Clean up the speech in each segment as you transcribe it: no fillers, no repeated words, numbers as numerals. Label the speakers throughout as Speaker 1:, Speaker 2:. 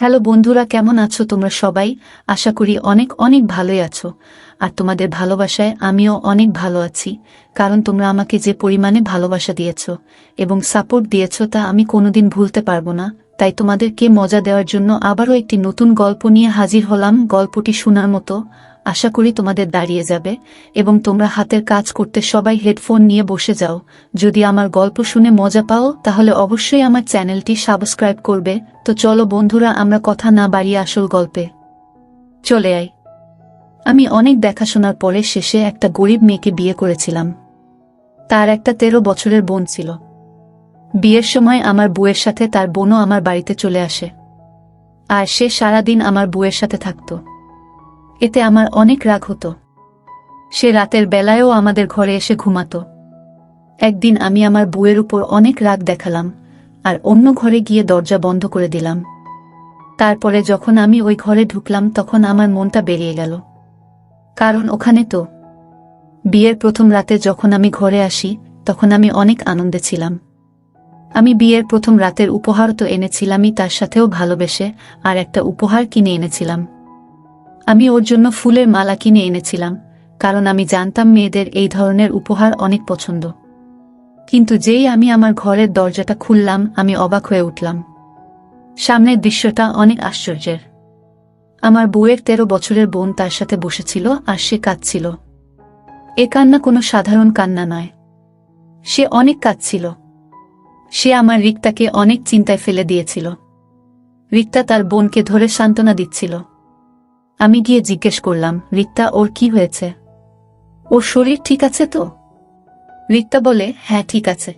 Speaker 1: Hello বন্ধুরা, কেমন আছো তোমরা সবাই? আশা করি অনেক অনেক ভালোই আছো। আর তোমাদের ভালোবাসায় আমিও অনেক ভালো আছি, কারণ তোমরা আমাকে যে পরিমাণে ভালোবাসা দিয়েছো এবং সাপোর্ট দিয়েছো তা আমি কোনোদিন ভুলতে পারবো না। তাই তোমাদেরকে মজা দেওয়ার জন্য আবারও একটি নতুন গল্প নিয়ে হাজির হলাম। গল্পটি শোনার মতো, আশা করি তোমাদের দাঁড়িয়ে যাবে এবং তোমরা হাতের কাজ করতে সবাই হেডফোন নিয়ে বসে যাও। যদি আমার গল্প শুনে মজা পাও তাহলে অবশ্যই আমার চ্যানেলটি সাবস্ক্রাইব করবে। তো চলো বন্ধুরা, আমরা কথা না বাড়িয়ে আসল গল্পে চলে আই। আমি অনেক দেখাশোনার পরে শেষে একটা গরিব মেয়েকে বিয়ে করেছিলাম। তার একটা 13 বছরের বোন ছিল। বিয়ের সময় আমার বউয়ের সাথে তার বোনও আমার বাড়িতে চলে আসে, আর সে সারাদিন আমার বউয়ের সাথে থাকত। এতে আমার অনেক রাগ হতো। সে রাতের বেলায়ও আমাদের ঘরে এসে ঘুমাতো। একদিন আমি আমার বউয়ের উপর অনেক রাগ দেখালাম আর অন্য ঘরে গিয়ে দরজা বন্ধ করে দিলাম। তারপরে যখন আমি ওই ঘরে ঢুকলাম তখন আমার মনটা বেরিয়ে গেল, কারণ ওখানে তো বিয়ের প্রথম রাতে যখন আমি ঘরে আসি তখন আমি অনেক আনন্দে ছিলাম। আমি বিয়ের প্রথম রাতের উপহার তো এনেছিলামই, তার সাথেও ভালোবেসে আর একটা উপহার কিনে এনেছিলাম। আমি ওর জন্য ফুলের মালা কিনে এনেছিলাম, কারণ আমি জানতাম মেয়েদের এই ধরনের উপহার অনেক পছন্দ। কিন্তু যেই আমি আমার ঘরের দরজাটা খুললাম আমি অবাক হয়ে উঠলাম। সামনের দৃশ্যটা অনেক আশ্চর্যের। আমার বউয়ের 13 বছরের বোন তার সাথে বসেছিল আর সে কাঁদছিল। এ কান্না কোনো সাধারণ কান্না নয়, সে অনেক কাঁদছিল। সে আমার রিক্তাকে অনেক চিন্তায় ফেলে দিয়েছিল। রিক্তা তার বোনকে ধরে সান্ত্বনা দিচ্ছিল। আমি গিয়ে জিজ্ঞেস করলাম, রিক্তা, ওর কি হয়েছে? ওর শরীর ঠিক আছে তো? রিক্তা বলে, হ্যাঁ ঠিক আছে।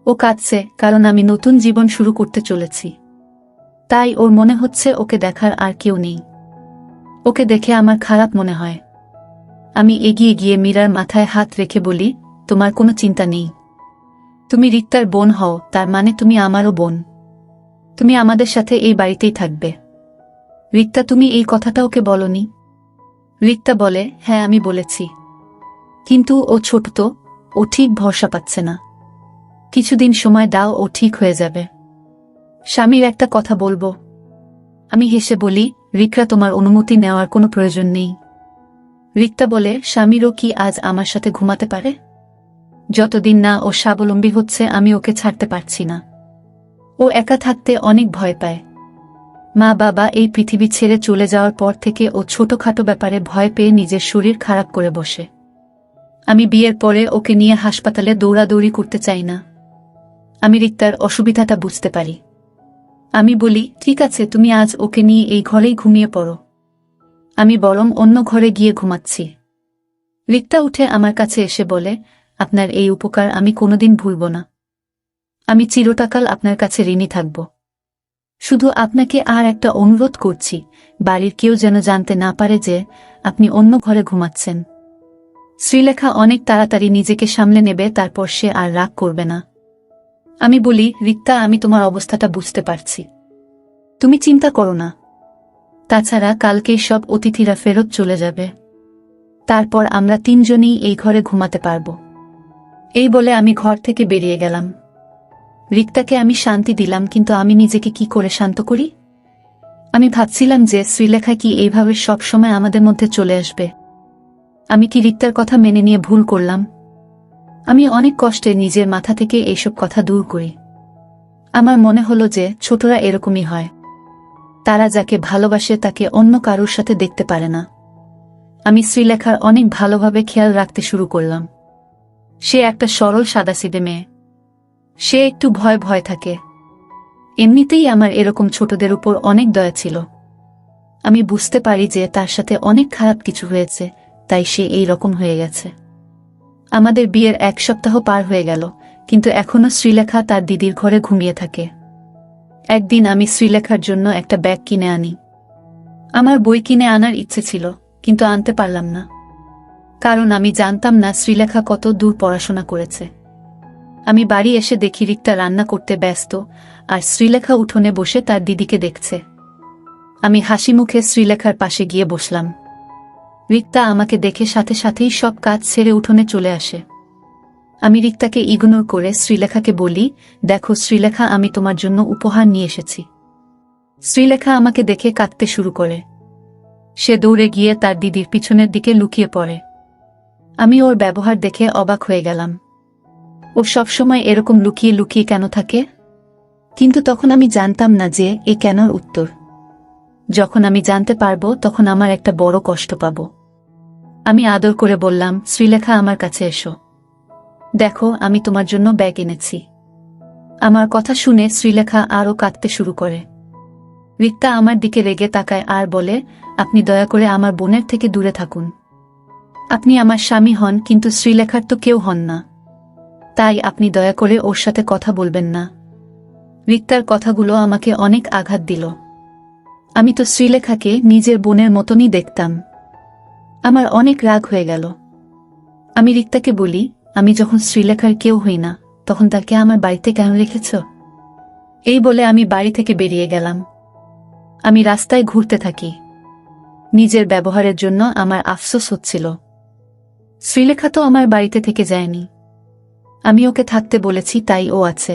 Speaker 1: ও কাঁদছে কারণ আমি নতুন জীবন শুরু করতে চলেছি, তাই ওর মনে হচ্ছে ওকে দেখার আর কেউ নেই। ওকে দেখে আমার খারাপ মনে হয়। আমি এগিয়ে গিয়ে মীরার মাথায় হাত রেখে বলি, তোমার কোনো চিন্তা নেই। তুমি রিক্তার বোন হও, তার মানে তুমি আমারও বোন। তুমি আমাদের সাথে এই বাড়িতেই থাকবে। রিক্তা, তুমি এই কথাটা ওকে বলনি? রিক্তা বলে, হ্যাঁ আমি বলেছি, কিন্তু ও ছোট তো, ও ঠিক ভরসা পাচ্ছে না। কিছুদিন সময় দাও, ও ঠিক হয়ে যাবে। স্বামীর একটা কথা বলবো? আমি হেসে বলি, রিক্তা, তোমার অনুমতি নেওয়ার কোনো প্রয়োজন নেই। রিক্তা বলে, স্বামীরও কি আজ আমার সাথে ঘুমাতে পারে? যতদিন না ও স্বাবলম্বী হচ্ছে আমি ওকে ছাড়তে পারছি না। ও একা থাকতে অনেক ভয় পায়। মা বাবা এই পৃথিবী ছেড়ে চলে যাওয়ার পর থেকে ও ছোটখাটো ব্যাপারে ভয় পেয়ে নিজের শরীর খারাপ করে বসে। আমি বিয়ের পরে ওকে নিয়ে হাসপাতালে দৌড়াদৌড়ি করতে চাই না। আমি রিক্তার অসুবিধাটা বুঝতে পারি। আমি বলি, ঠিক আছে, তুমি আজ ওকে নিয়ে এই ঘরেই ঘুমিয়ে পড়ো। আমি বরং অন্য ঘরে গিয়ে ঘুমাচ্ছি। রিক্তা উঠে আমার কাছে এসে বলে, আপনার এই উপকার আমি কোনোদিন ভুলব না। আমি চিরটাকাল আপনার কাছে ঋণী থাকব। শুধু আপনাকে আর একটা অনুরোধ করছি, বাড়ির কেউ যেন জানতে না পারে যে আপনি অন্য ঘরে ঘুমাচ্ছেন। শ্রীলেখা অনেক তাড়াতাড়ি নিজেকে সামলে নেবে, তারপর সে আর রাগ করবে না। আমি বলি, রিক্তা, আমি তোমার অবস্থাটা বুঝতে পারছি, তুমি চিন্তা করো না। তাছাড়া কালকেই সব অতিথিরা ফেরত চলে যাবে, তারপর আমরা তিনজনই এই ঘরে ঘুমাতে পারব। এই বলে আমি ঘর থেকে বেরিয়ে গেলাম। রিক্তাকে আমি শান্তি দিলাম, কিন্তু আমি নিজেকে কি করে শান্ত করি? আমি ভাবছিলাম যে শ্রীলেখা কি এইভাবে সব সময় আমাদের মধ্যে চলে আসবে? আমি কি রিক্তার কথা মেনে নিয়ে ভুল করলাম? আমি অনেক কষ্টে নিজের মাথা থেকে এইসব কথা দূর করি। আমার মনে হলো যে ছোটরা এরকমই হয়, তারা যাকে ভালোবাসে তাকে অন্য কারোর সাথে দেখতে পারে না। আমি শ্রীলেখার অনেক ভালোভাবে খেয়াল রাখতে শুরু করলাম। সে একটা সরল সাদাসিধে মেয়ে। সে একটু ভয় ভয় থাকে। এমনিতেই আমার এরকম ছোটদের উপর অনেক দয়া ছিল। আমি বুঝতে পারি যে তার সাথে অনেক খারাপ কিছু হয়েছে, তাই সে এই রকম হয়ে গেছে। আমাদের বিয়ের 1 সপ্তাহ পার হয়ে গেল, কিন্তু এখনো শ্রীলেখা তার দিদির ঘরে ঘুমিয়ে থাকে। একদিন আমি শ্রীলেখার জন্য একটা ব্যাগ কিনে আনি। আমার বই কিনে আনার ইচ্ছে ছিল, কিন্তু আনতে পারলাম না, কারণ আমি জানতাম না শ্রীলেখা কত দূর পড়াশোনা করেছে। আমি বাড়ি এসে দেখি রিক্তা রান্না করতে ব্যস্ত, আর শ্রীলেখা উঠোনে বসে তার দিদিকে দেখছে। আমি হাসি মুখে শ্রীলেখার পাশে গিয়ে বসলাম। রিক্তা আমাকে দেখে সাথে সাথেই সব কাজ ছেড়ে উঠোনে চলে আসে। আমি রিক্তাকে ইগনোর করে শ্রীলেখাকে বলি, দেখো শ্রীলেখা, আমি তোমার জন্য উপহার নিয়ে এসেছি। শ্রীলেখা আমাকে দেখে কাঁদতে শুরু করে। সে দৌড়ে গিয়ে তার দিদির পিছনের দিকে লুকিয়ে পড়ে। আমি ওর ব্যবহার দেখে অবাক হয়ে গেলাম। ও সবসময় এরকম লুকিয়ে লুকিয়ে কেন থাকে? কিন্তু তখন আমি জানতাম না যে এ কেনর উত্তর। যখন আমি জানতে পারবো তখন আমার একটা বড় কষ্ট পাব। আমি আদর করে বললাম, শ্রীলেখা আমার কাছে এসো, দেখো আমি তোমার জন্য ব্যাগ এনেছি। আমার কথা শুনে শ্রীলেখা আরও কাঁদতে শুরু করে। রিক্তা আমার দিকে রেগে তাকায় আর বলে, আপনি দয়া করে আমার বোনের থেকে দূরে থাকুন। আপনি আমার স্বামী হন, কিন্তু শ্রীলেখার তো কেউ হন না, তাই আপনি দয়া করে ওর সাথে কথা বলবেন না। রিক্তার কথাগুলো আমাকে অনেক আঘাত দিল। আমি তো শ্রীলেখাকে নিজের বোনের মতনই দেখতাম। আমার অনেক রাগ হয়ে গেল। আমি রিক্তাকে বলি, আমি যখন শ্রীলেখার কেউ হই না তখন তাকে আমার বাড়িতে কেন রেখেছ? এই বলে আমি বাড়ি থেকে বেরিয়ে গেলাম। আমি রাস্তায় ঘুরতে থাকি। নিজের ব্যবহারের জন্য আমার আফসোস হচ্ছিল। শ্রীলেখা তো আমার বাড়িতে থেকে যায়নি। আমি ওকে থাকতে বলেছি তাই ও আছে।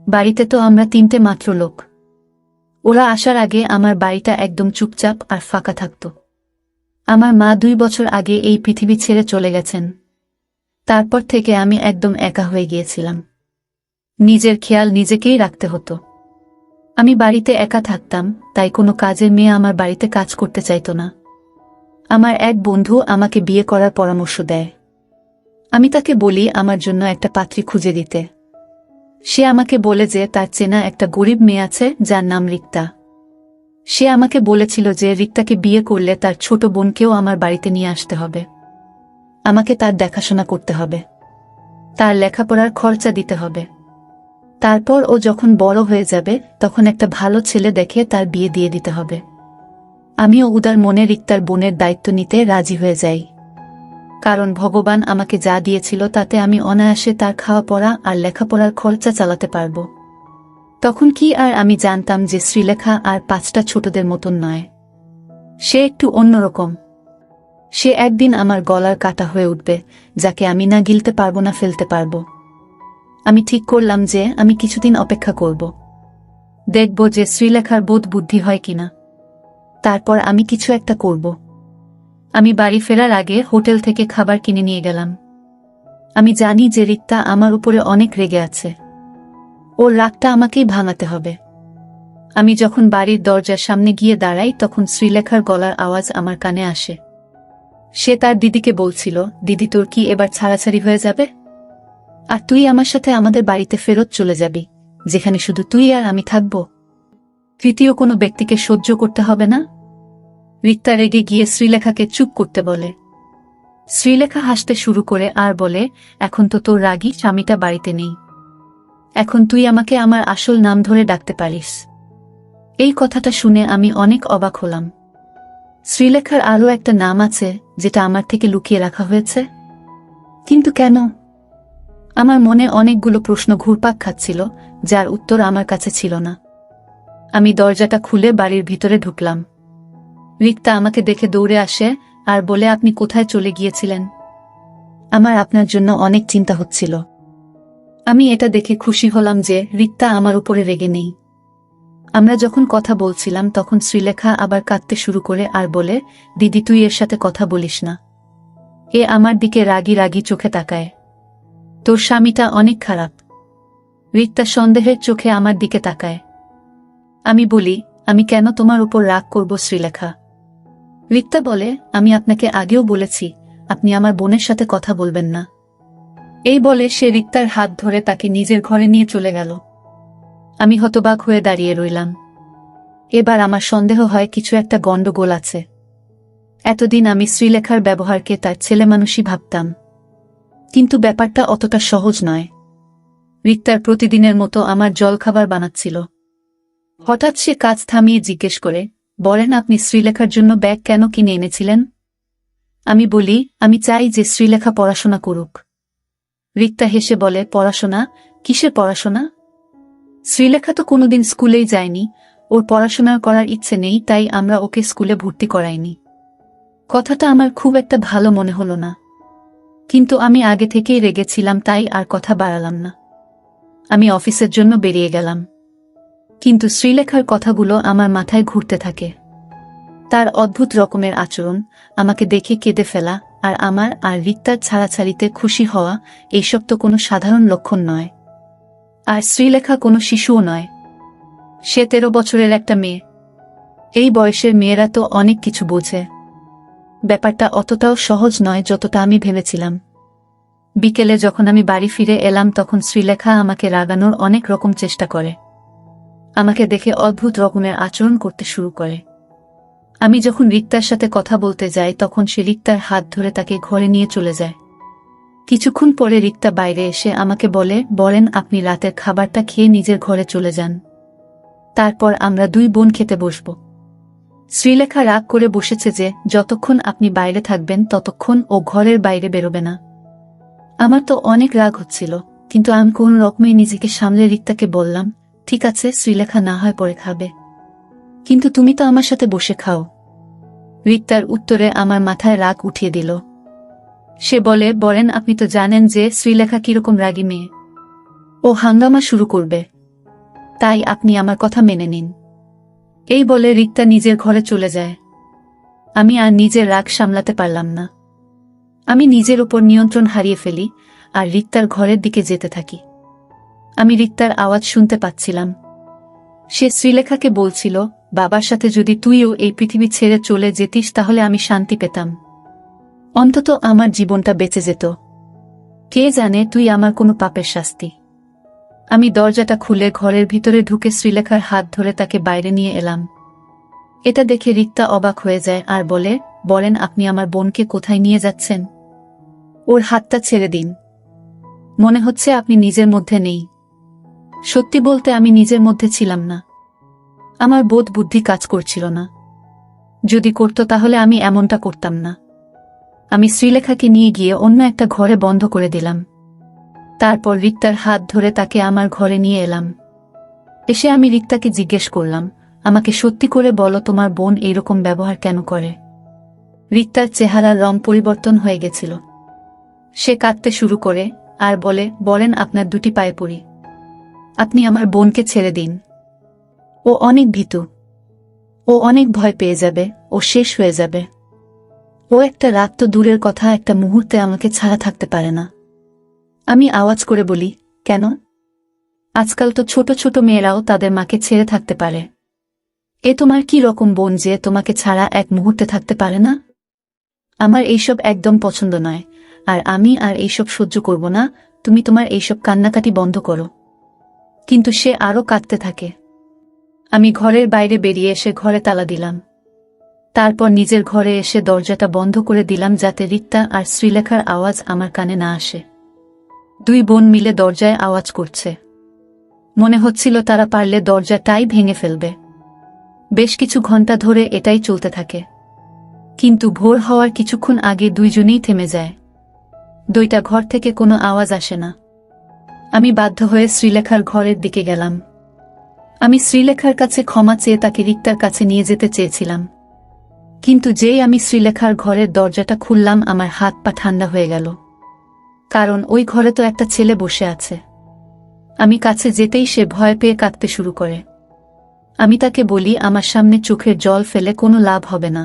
Speaker 1: বাড়িতে তো আমরা 3টে মাত্র লোক। ওরা আসার আগে আমার বাড়িটা একদম চুপচাপ আর ফাঁকা থাকত। আমার মা 2 বছর আগে এই পৃথিবী ছেড়ে চলে গেছেন। তারপর থেকে আমি একদম একা হয়ে গিয়েছিলাম। নিজের খেয়াল নিজেকেই রাখতে হতো। আমি বাড়িতে একা থাকতাম, তাই কোনো কাজের মেয়ে আমার বাড়িতে কাজ করতে চাইত না। আমার এক বন্ধু আমাকে বিয়ে করার পরামর্শ দেয়। আমি তাকে বলি আমার জন্য একটা পাত্রী খুঁজে দিতে। সে আমাকে বলে যে তার চেনা একটা গরিব মেয়ে আছে যার নাম রিক্তা। সে আমাকে বলেছিল যে রিক্তাকে বিয়ে করলে তার ছোট বোনকেও আমার বাড়িতে নিয়ে আসতে হবে। আমাকে তার দেখাশোনা করতে হবে, তার লেখাপড়ার খরচা দিতে হবে। তারপর ও যখন বড় হয়ে যাবে তখন একটা ভালো ছেলে দেখে তার বিয়ে দিয়ে দিতে হবে। আমিও উদার মনে রিক্তার বোনের দায়িত্ব নিতে রাজি হয়ে যাই, কারণ ভগবান আমাকে যা দিয়েছিল তাতে আমি অনায়াসে তার খাওয়া পড়া আর লেখাপড়ার খরচা চালাতে পারব। তখন কি আর আমি জানতাম যে শ্রীলেখা আর 5টা ছোটদের মতন নয়। সে একটু অন্যরকম। সে একদিন আমার গলার কাটা হয়ে উঠবে, যাকে আমি না গিলতে পারবো না ফেলতে পারবো। আমি ঠিক করলাম যে আমি কিছুদিন অপেক্ষা করব, দেখব যে শ্রীলেখার বোধ বুদ্ধি হয় কিনা। তারপর আমি কিছু একটা করব। আমি বাড়ি ফেরার আগে হোটেল থেকে খাবার কিনে নিয়ে গেলাম। আমি জানি যে রিক্তা আমার উপরে অনেক রেগে আছে। ওর রাগটা আমাকেই ভাঙাতে হবে। আমি যখন বাড়ির দরজার সামনে গিয়ে দাঁড়াই তখন শ্রীলেখার গলার আওয়াজ আমার কানে আসে। সে তার দিদিকে বলছিল, দিদি তোর কি এবার ছাড়াছাড়ি হয়ে যাবে? আর তুই আমার সাথে আমাদের বাড়িতে ফেরত চলে যাবি, যেখানে শুধু তুই আর আমি থাকব। তৃতীয় কোনো ব্যক্তিকে সহ্য করতে হবে না। রিক্তা রেগে গিয়ে শ্রীলেখাকে চুপ করতে বলে। শ্রীলেখা হাসতে শুরু করে আর বলে, এখন তো তোর রাগী স্বামীটা বাড়িতে নেই। এখন তুই আমাকে আমার আসল নাম ধরে ডাকতে পারিস। এই কথাটা শুনে আমি অনেক অবাক হলাম। শ্রীলেখার আরও একটা নাম আছে যেটা আমার থেকে লুকিয়ে রাখা হয়েছে। কিন্তু কেন? আমার মনে অনেকগুলো প্রশ্ন ঘুরপাক খাচ্ছিল, যার উত্তর আমার কাছে ছিল না। আমি দরজাটা খুলে বাড়ির ভিতরে ঢুকলাম। রিক্তা আমাকে দেখে দৌড়ে আসে আর বলে, আপনি কোথায় চলে গিয়েছিলেন? আমার আপনার জন্য অনেক চিন্তা হচ্ছিল। আমি এটা দেখে খুশি হলাম যে রিক্তা আমার উপরে রেগে নেই। আমরা যখন কথা বলছিলাম তখন শ্রীলেখা আবার কাঁদতে শুরু করে আর বলে, দিদি তুই এর সাথে কথা বলিস না। এ আমার দিকে রাগি রাগি চোখে তাকায়। তোর স্বামীটা অনেক খারাপ। রিক্তা সন্দেহের চোখে আমার দিকে তাকায়। আমি বলি, আমি কেন তোমার উপর রাগ করব শ্রীলেখা? রিক্তা বলে, আমি আপনাকে আগেও বলেছি আপনি আমার বোনের সাথে কথা বলবেন না। এই বলে সে রিক্তার হাত ধরে তাকে নিজের ঘরে নিয়ে চলে গেল। আমি হতবাক হয়ে দাঁড়িয়ে রইলাম। এবার আমার সন্দেহ হয় কিছু একটা গন্ডগোল আছে। এতদিন আমি শ্রীলেখার ব্যবহারকে তার ছেলেমানুষই ভাবতাম, কিন্তু ব্যাপারটা অতটা সহজ নয়। রিক্তার প্রতিদিনের মতো আমার জলখাবার বানাচ্ছিল। হঠাৎ সে কাজ থামিয়ে জিজ্ঞেস করে, বলেন আপনি শ্রীলেখার জন্য ব্যাগ কেন কিনে এনেছিলেন? আমি বলি, আমি চাই যে শ্রীলেখা পড়াশোনা করুক। রিক্তা হেসে বলে, পড়াশোনা? কিসের পড়াশোনা? শ্রীলেখা তো কোনোদিন স্কুলেই যায়নি, ওর পড়াশোনা করার ইচ্ছে নেই, তাই আমরা ওকে স্কুলে ভর্তি করাইনি। কথাটা আমার খুব একটা ভালো মনে হলো না, কিন্তু আমি আগে থেকেই রেগেছিলাম তাই আর কথা বাড়ালাম না। আমি অফিসের জন্য বেরিয়ে গেলাম। কিন্তু শ্রীলেখার কথাগুলো আমার মাথায় ঘুরতে থাকে। তার অদ্ভুত রকমের আচরণ, আমাকে দেখে কেঁদে ফেলা, আর আমার আর রিক্তার ছাড়াছাড়িতে খুশি হওয়া, এইসব তো কোনো সাধারণ লক্ষণ নয়। আর শ্রীলেখা কোনো শিশুও নয়। সে 13 বছরের একটা মেয়ে। এই বয়সের মেয়েরা তো অনেক কিছু বোঝে। ব্যাপারটা অতটাও সহজ নয় যতটা আমি ভেবেছিলাম। বিকেলে যখন আমি বাড়ি ফিরে এলাম তখন শ্রীলেখা আমাকে রাগানোর অনেক রকম চেষ্টা করে। আমাকে দেখে অদ্ভুত রকমের আচরণ করতে শুরু করে। আমি যখন রিক্তার সাথে কথা বলতে যাই তখন সে রিক্তার হাত ধরে তাকে ঘরে নিয়ে চলে যায়। কিছুক্ষণ পরে রিক্তা বাইরে এসে আমাকে বলেন আপনি রাতের খাবারটা খেয়ে নিজের ঘরে চলে যান, তারপর আমরা 2 বোন খেতে বসব। শ্রীলেখা রাগ করে বসেছে যে যতক্ষণ আপনি বাইরে থাকবেন ততক্ষণ ও ঘরের বাইরে বেরোবে না। আমার তো অনেক রাগ হচ্ছিল, কিন্তু আমি কোন রকমে নিজেকে সামলে রিক্তাকে বললাম, ঠিক আছে শ্রীলেখা না হয় পরে খাবে, কিন্তু তুমি তো আমার সাথে বসে খাও। রিক্তার উত্তরে আমার মাথায় রাগ উঠিয়ে দিল। সে বলেন আপনি তো জানেন যে শ্রীলেখা কিরকম রাগী মেয়ে, ও হাঙ্গামা শুরু করবে, তাই আপনি আমার কথা মেনে নিন। এই বলে রিক্তা নিজের ঘরে চলে যায়। আমি আর নিজের রাগ সামলাতে পারলাম না। আমি নিজের উপর নিয়ন্ত্রণ হারিয়ে ফেলি আর রিক্তার ঘরের দিকে যেতে থাকি। আমি রিক্তার আওয়াজ শুনতে পাচ্ছিলাম। সে শ্রীলেখাকে বলছিল, বাবার সাথে যদি তুইও এই পৃথিবী ছেড়ে চলে যেতিস তাহলে আমি শান্তি পেতাম, অন্তত আমার জীবনটা বেঁচে যেত। কে জানে তুই আমার কোনো পাপের শাস্তি। আমি দরজাটা খুলে ঘরের ভিতরে ঢুকে শ্রীলেখার হাত ধরে তাকে বাইরে নিয়ে এলাম। এটা দেখে রিক্তা অবাক হয়ে যায় আর বলেন আপনি আমার বোনকে কোথায় নিয়ে যাচ্ছেন? ওর হাতটা ছেড়ে দিন, মনে হচ্ছে আপনি নিজের মধ্যে নেই। সত্যি বলতে আমি নিজের মধ্যে ছিলাম না। আমার বোধ বুদ্ধি কাজ করছিল না। যদি করত তাহলে আমি এমনটা করতাম না। আমি শ্রীলেখাকে নিয়ে গিয়ে অন্য একটা ঘরে বন্ধ করে দিলাম। তারপর রিক্তার হাত ধরে তাকে আমার ঘরে নিয়ে এলাম। এসে আমি রিক্তাকে জিজ্ঞেস করলাম, আমাকে সত্যি করে বলো তোমার বোন এইরকম ব্যবহার কেন করে? রিক্তার চেহারার রং পরিবর্তন হয়ে গেছিল। সে কাঁদতে শুরু করে আর বলেন আপনার 2টি পায়ে পড়ি, আপনি আমার বোনকে ছেড়ে দিন। ও অনেক ভীতু, ও অনেক ভয় পেয়ে যাবে, ও শেষ হয়ে যাবে। ও একটা রাত তো দূরের কথা, একটা মুহূর্তে আমাকে ছাড়া থাকতে পারে না। আমি আওয়াজ করে বলি, কেন? আজকাল তো ছোট ছোট মেয়েরাও তাদের মাকে ছেড়ে থাকতে পারে। এ তোমার কি রকম বোন যে তোমাকে ছাড়া এক মুহূর্তে থাকতে পারে না? আমার এইসব একদম পছন্দ নয়, আর আমি আর এইসব সহ্য করব না। তুমি তোমার এইসব কান্নাকাটি বন্ধ করো। কিন্তু সে আরও কাঁদতে থাকে। আমি ঘরের বাইরে বেরিয়ে এসে ঘরে তালা দিলাম। তারপর নিজের ঘরে এসে দরজাটা বন্ধ করে দিলাম যাতে রিক্তা আর শ্রীলেখার আওয়াজ আমার কানে না আসে। 2 বোন মিলে দরজায় আওয়াজ করছে। মনে হচ্ছিল তারা পারলে দরজাটাই ভেঙে ফেলবে। বেশ কিছু ঘন্টা ধরে এটাই চলতে থাকে, কিন্তু ভোর হওয়ার কিছুক্ষণ আগে 2 জনেই থেমে যায়। 2টা ঘর থেকে কোনো আওয়াজ আসে না। আমি বাধ্য হয়ে শ্রীলেখার ঘরের দিকে গেলাম। আমি শ্রীলেখার কাছে ক্ষমা চেয়ে তাকে রিক্তার কাছে নিয়ে যেতে চেয়েছিলাম, কিন্তু যেই আমি শ্রীলেখার ঘরের দরজাটা খুললাম আমার হাত পা ঠান্ডা হয়ে গেল, কারণ ওই ঘরে তো একটা ছেলে বসে আছে। আমি কাছে যেতেই সে ভয় পেয়ে কাঁদতে শুরু করে। আমি তাকে বলি, আমার সামনে চোখের জল ফেলে কোনো লাভ হবে না।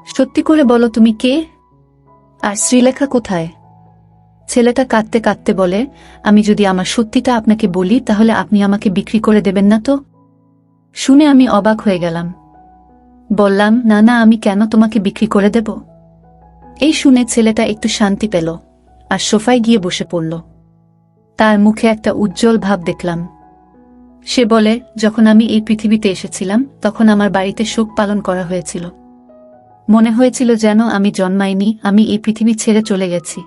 Speaker 1: সত্যি করে বলো তুমি কে, আর শ্রীলেখা কোথায়? ছেলেটা কাঁদতে কাঁদতে বলে, আমি যদি আমার সত্যিটা আপনাকে বলি তাহলে আপনি আমাকে বিক্রি করে দেবেন না তো? শুনে আমি অবাক হয়ে গেলাম। বললাম, না না, আমি কেন তোমাকে বিক্রি করে দেব? এই শুনে ছেলেটা একটু শান্তি পেল আর সোফায় গিয়ে বসে পড়ল। তার মুখে একটা উজ্জ্বল ভাব দেখলাম। সে বলে, যখন আমি এই পৃথিবীতে এসেছিলাম তখন আমার বাড়িতে শোক পালন করা হয়েছিল। মনে হয়েছিল যেন আমি জন্মাইনি, আমি এই পৃথিবী ছেড়ে চলে গেছি।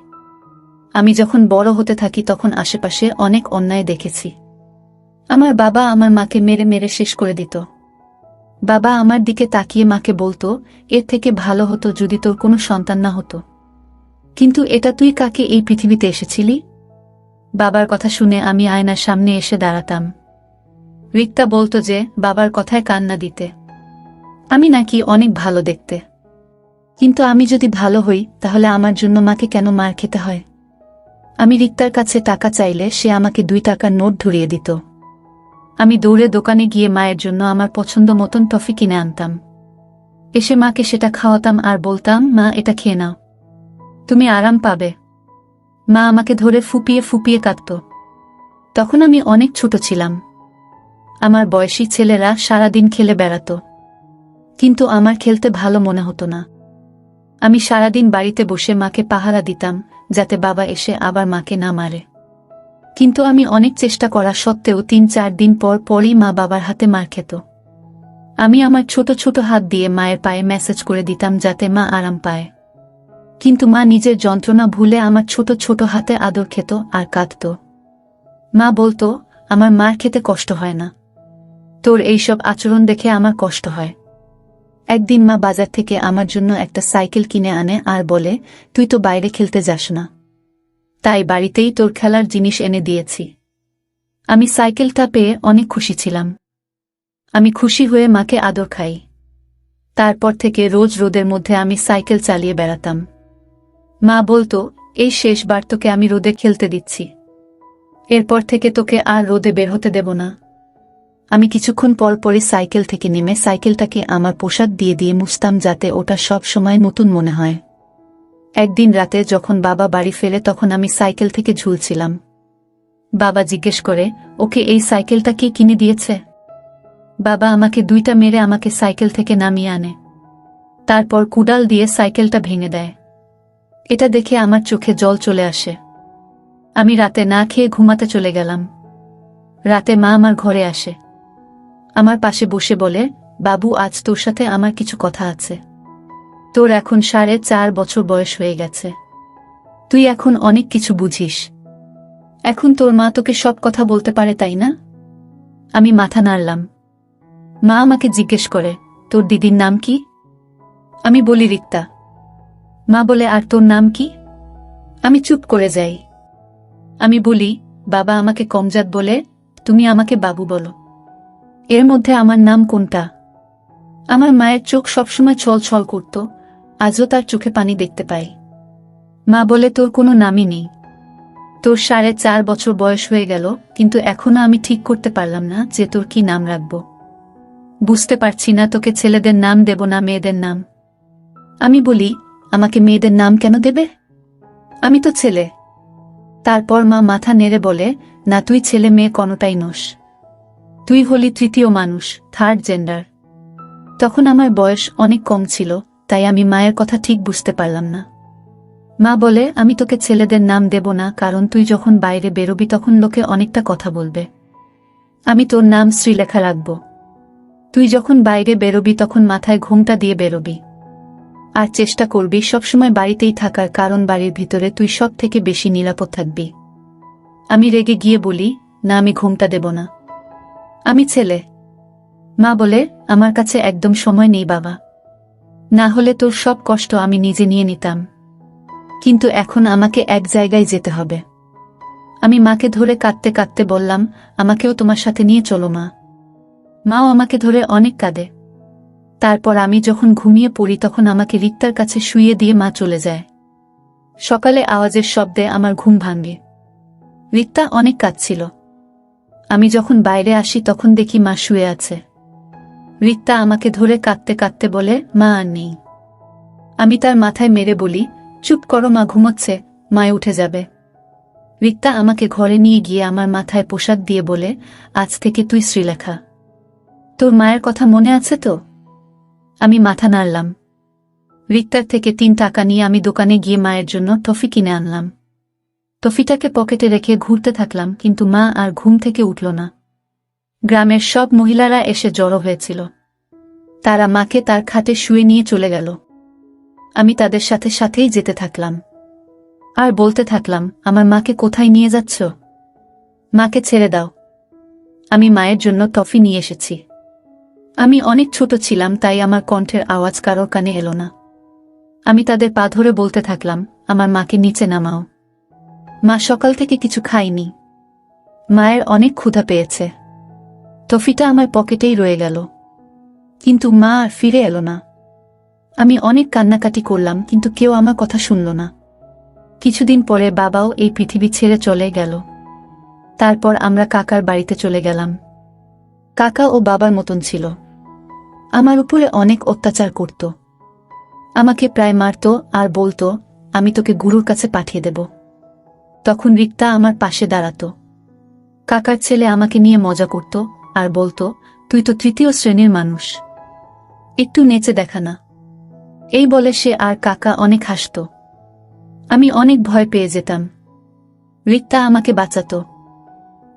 Speaker 1: আমি যখন বড় হতে থাকি তখন আশেপাশে অনেক অন্যায় দেখেছি। আমার বাবা আমার মাকে মেরে মেরে শেষ করে দিত। বাবা আমার দিকে তাকিয়ে মাকে বলতো, এর থেকে ভালো হতো যদি তোর কোনো সন্তান না হতো। কিন্তু এটা তুই কাকে এই পৃথিবীতে এসেছিলি? বাবার কথা শুনে আমি আয়নার সামনে এসে দাঁড়াতাম। রিক্তা বলতো যে বাবার কথায় কান্না দিতে। আমি নাকি অনেক ভালো দেখতে। কিন্তু আমি যদি ভালো হই তাহলে আমার জন্য মাকে কেন মার খেতে হয়? আমি রিক্তার কাছে টাকা চাইলে সে আমাকে 2 টাকার নোট ধরিয়ে দিত। আমি দৌড়ে দোকানে গিয়ে মায়ের জন্য আমার পছন্দ মতন টফি কিনে আনতাম। এসে মাকে সেটা খাওয়াতাম আর বলতাম, মা এটা খেয়ে নাও, তুমি আরাম পাবে। মা আমাকে ধরে ফুপিয়ে ফুপিয়ে কাঁদত। তখন আমি অনেক ছোট ছিলাম। আমার বয়সী ছেলেরা সারাদিন খেলে বেড়াত, কিন্তু আমার খেলতে ভালো মনে হতো না। আমি সারাদিন বাড়িতে বসে মাকে পাহারা দিতাম, যাতে বাবা এসে আবার মাকে না মারে। কিন্তু আমি অনেক চেষ্টা করা সত্ত্বেও ৩-৪ দিন পর পরই মা বাবার হাতে মার খেত। আমি আমার ছোট ছোট হাত দিয়ে মায়ের পায়ে ম্যাসাজ করে দিতাম যাতে মা আরাম পায়। কিন্তু মা নিজের যন্ত্রণা ভুলে আমার ছোট ছোট হাতে আদর খেত আর কাঁদত। মা বলতো, আমার মার খেতে কষ্ট হয় না, তোর এইসব আচরণ দেখে আমার কষ্ট হয়। একদিন মা বাজার থেকে আমার জন্য একটা সাইকেল কিনে আনে আর বলে, তুই তো বাইরে খেলতে যাস না, তাই বাড়িতেই তোর খেলার জিনিস এনে দিয়েছি। আমি সাইকেলটা পেয়ে অনেক খুশি ছিলাম। আমি খুশি হয়ে মাকে আদর খাই। তারপর থেকে রোজ রোদের মধ্যে আমি সাইকেল চালিয়ে বেড়াতাম। মা বলতো, এই শেষবার তোকে আমি রোদে খেলতে দিচ্ছি, এরপর থেকে তোকে আর রোদে বের হতে দেব না। আমি কিছুক্ষণ পর পরই সাইকেল থেকে নেমে সাইকেলটাকে আমার পোশাক দিয়ে দিয়ে মুছতাম যাতে ওটা সব সময় নতুন মনে হয়। একদিন রাতে যখন বাবা বাড়ি ফেরে তখন আমি সাইকেল থেকে ঝুলছিলাম। বাবা জিজ্ঞেস করে, ওকে এই সাইকেলটা কে কিনে দিয়েছে? বাবা আমাকে 2টা মেরে আমাকে সাইকেল থেকে নামিয়ে আনে। তারপর কুড়াল দিয়ে সাইকেলটা ভেঙে দেয়। এটা দেখে আমার চোখে জল চলে আসে। আমি রাতে না খেয়ে ঘুমাতে চলে গেলাম। রাতে মা আমার ঘরে আসে, আমার পাশে বসে বলে, বাবু, আজ তোর সাথে আমার কিছু কথা আছে। তোর এখন 4.5 বছর বয়স হয়ে গেছে, তুই এখন অনেক কিছু বুঝিস। এখন তোর মা তোকে সব কথা বলতে পারে, তাই না? আমি মাথা নাড়লাম। মা আমাকে জিজ্ঞেস করে, তোর দিদির নাম কি? আমি বলি, রিক্তা। মা বলে, আর তোর নাম কি? আমি চুপ করে যাই। আমি বলি, বাবা আমাকে কমজাত বলে, তুমি আমাকে বাবু বলো। এর মধ্যে আমার নাম কোনটা? আমার মায়ের চোখ সবসময় ছল ছল করত, আজও তার চোখে পানি দেখতে পাই। মা বলে, তোর কোনো নামই নেই। তোর 4.5 বছর বয়স হয়ে গেল, কিন্তু এখনো আমি ঠিক করতে পারলাম না যে তোর কি নাম রাখব। বুঝতে পারছি না তোকে ছেলেদের নাম দেব না মেয়েদের নাম। আমি বলি, আমাকে মেয়েদের নাম কেন দেবে? আমি তো ছেলে। তারপর মা মাথা নেড়ে বলে, না, তুই ছেলে মেয়ে কোনোটাই নোস, তুই হলি তৃতীয় মানুষ, থার্ড জেন্ডার। তখন আমার বয়স অনেক কম ছিল, তাই আমি মায়ের কথা ঠিক বুঝতে পারলাম না। মা বলে, আমি তোকে ছেলেদের নাম দেব না, কারণ তুই যখন বাইরে বেরোবি তখন লোকে অনেকটা কথা বলবে। আমি তোর নাম শ্রীলেখা রাখব। তুই যখন বাইরে বেরোবি তখন মাথায় ঘোমটা দিয়ে বেরোবি, আর চেষ্টা করবি সবসময় বাড়িতেই থাকার, কারণ বাড়ির ভিতরে তুই সব থেকে বেশি নিরাপদ থাকবি। আমি রেগে গিয়ে বলি, না, আমি ঘোমটা দেব না, আমি ছেলে। মা বলে, আমার কাছে একদম সময় নেই বাবা, না হলে তোর সব কষ্ট আমি নিজে নিয়ে নিতাম, কিন্তু এখন আমাকে এক জায়গায় যেতে হবে। আমি মাকে ধরে কাঁদতে কাঁদতে বললাম, আমাকেও তোমার সাথে নিয়ে চলো মা। মাও আমাকে ধরে অনেক কাঁদে। তারপর আমি যখন ঘুমিয়ে পড়ি তখন আমাকে রিক্তার কাছে শুইয়ে দিয়ে মা চলে যায়। সকালে আওয়াজের শব্দে আমার ঘুম ভাঙে। রিক্তা অনেক কাঁদছিল। আমি যখন বাইরে আসি তখন দেখি মা শুয়ে আছে। রিক্তা আমাকে ধরে কাঁদতে কাঁদতে বলে, মা আর নেই। আমি তার মাথায় মেরে বলি, চুপ করো, মা ঘুমোচ্ছে, মায় উঠে যাবে। রিক্তা আমাকে ঘরে নিয়ে গিয়ে আমার মাথায় পোশাক দিয়ে বলে, আজ থেকে তুই শ্রীলেখা। তোর মায়ের কথা মনে আছে তো? আমি মাথা নাড়লাম। রিক্তার থেকে 3 টাকা নিয়ে আমি দোকানে গিয়ে মায়ের জন্য টফি কিনে আনলাম। টফিটাকে পকেটে রেখে ঘুরতে থাকলাম, কিন্তু মা আর ঘুম থেকে উঠল না। গ্রামের সব মহিলারা এসে জড়ো হয়েছিল। তারা মাকে তার খাটে শুয়ে নিয়ে চলে গেল। আমি তাদের সাথে সাথেই যেতে থাকলাম আর বলতে থাকলাম, আমার মাকে কোথায় নিয়ে যাচ্ছ? মাকে ছেড়ে দাও। আমি মায়ের জন্য টফি নিয়ে এসেছি। আমি অনেক ছোট ছিলাম, তাই আমার কণ্ঠের আওয়াজ কারোর কানে এলো না। আমি তাদের পা ধরে বলতে থাকলাম, আমার মাকে নিচে নামাও। মা সকাল থেকে কিছু খায়নি। মায়ের অনেক ক্ষুধা পেয়েছে। টফিটা আমার পকেটেই রয়ে গেল, কিন্তু মা আর ফিরে এলো না। আমি অনেক কান্নাকাটি করলাম, কিন্তু কেউ আমার কথা শুনল না। কিছুদিন পরে বাবাও এই পৃথিবী ছেড়ে চলে গেল। তারপর আমরা কাকার বাড়িতে চলে গেলাম। কাকা ও বাবার মতন ছিল। আমার উপরে অনেক অত্যাচার করত। আমাকে প্রায় মারত আর বলতো, আমি তোকে গুরুর কাছে পাঠিয়ে দেব। তখন রিক্তা আমার পাশে দাঁড়াত। কাকার ছেলে আমাকে নিয়ে মজা করত আর বলতো, তুই তো তৃতীয় শ্রেণীর মানুষ, একটু নেচে দেখা না। এই বলে সে আর কাকা অনেক হাসত। আমি অনেক ভয় পেয়ে যেতাম। রিক্তা আমাকে বাঁচাতো।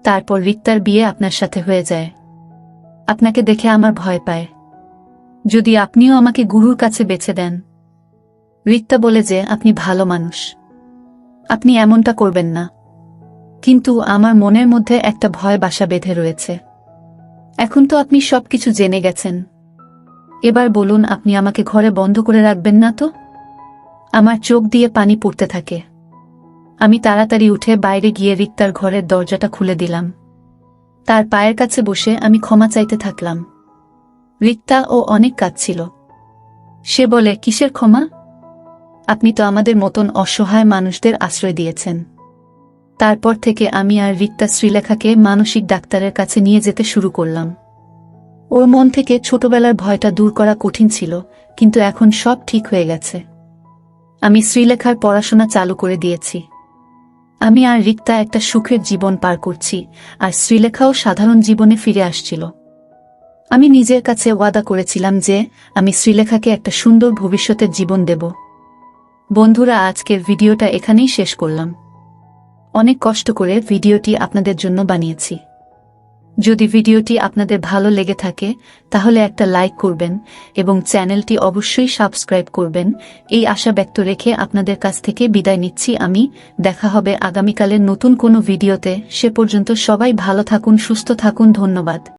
Speaker 1: তারপর রিক্তার বিয়ে আপনার সাথে হয়ে যায়। আপনাকে দেখে আমার ভয় পায়। যদি আপনিও আমাকে গুরুর কাছে বেছে দেন। রিক্তা বলে যে, আপনি ভালো মানুষ, আপনি এমনটা করবেন না। কিন্তু আমার মনের মধ্যে একটা ভয় বাসা বেঁধে রয়েছে। এখন তো আপনি সবকিছু জেনে গেছেন, এবার বলুন, আপনি আমাকে ঘরে বন্ধ করে রাখবেন না তো? আমার চোখ দিয়ে পানি পড়তে থাকে। আমি তাড়াতাড়ি উঠে বাইরে গিয়ে রিক্তার ঘরের দরজাটা খুলে দিলাম। তার পায়ের কাছে বসে আমি ক্ষমা চাইতে থাকলাম। রিক্তা ও অনেক কাঁদছিল। সে বলে, কিসের ক্ষমা? আপনি তো আমাদের মতন অসহায় মানুষদের আশ্রয় দিয়েছেন। তারপর থেকে আমি আর রিক্তা শ্রীলেখাকে মানসিক ডাক্তারের কাছে নিয়ে যেতে শুরু করলাম। ওর মন থেকে ছোটবেলার ভয়টা দূর করা কঠিন ছিল, কিন্তু এখন সব ঠিক হয়ে গেছে। আমি শ্রীলেখার পড়াশোনা চালু করে দিয়েছি। আমি আর রিক্তা একটা সুখের জীবন পার করছি, আর শ্রীলেখাও সাধারণ জীবনে ফিরে আসছিল। আমি নিজের কাছে ওয়াদা করেছিলাম যে আমি শ্রীলেখাকে একটা সুন্দর ভবিষ্যতের জীবন দেব। বন্ধুরা, আজকের ভিডিওটা এখানেই শেষ করলাম। অনেক কষ্ট করে ভিডিওটি আপনাদের জন্য বানিয়েছি। যদি ভিডিওটি আপনাদের ভালো লেগে থাকে তাহলে একটা লাইক করবেন এবং চ্যানেলটি অবশ্যই সাবস্ক্রাইব করবেন। এই আশা ব্যক্ত রেখে আপনাদের কাছ থেকে বিদায় নিচ্ছি আমি। দেখা হবে আগামীকালের নতুন কোনো ভিডিওতে। সে পর্যন্ত সবাই ভালো থাকুন, সুস্থ থাকুন। ধন্যবাদ।